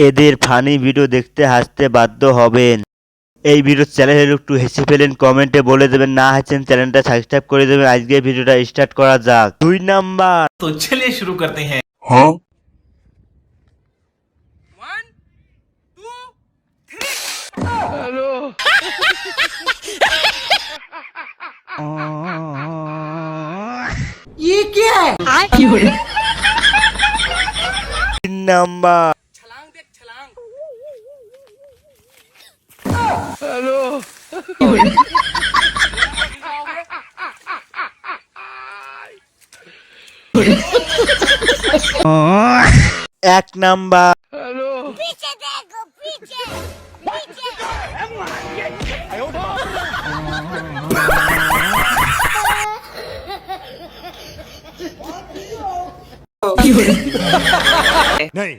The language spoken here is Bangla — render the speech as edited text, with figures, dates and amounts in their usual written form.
এদের ফানি ভিডিও দেখতে হাসতে বাধ্য হবেন। এই ভিডিও চ্যানেলের একটু হেসে ফেলেন, কমেন্টে বলে দেবেন, না হাসেন চ্যানেলটা সাবস্ক্রাইব করে দেবেন। আজকে ভিডিওটা স্টার্ট করা যাক। 2 নাম্বার। तो चलिए शुरू करते हैं। हाँ। ये क्या है? 3 নাম্বার। छलांग देख छलांग। এক নাম্বার। पीछे देखो पीछे पीछे नहीं।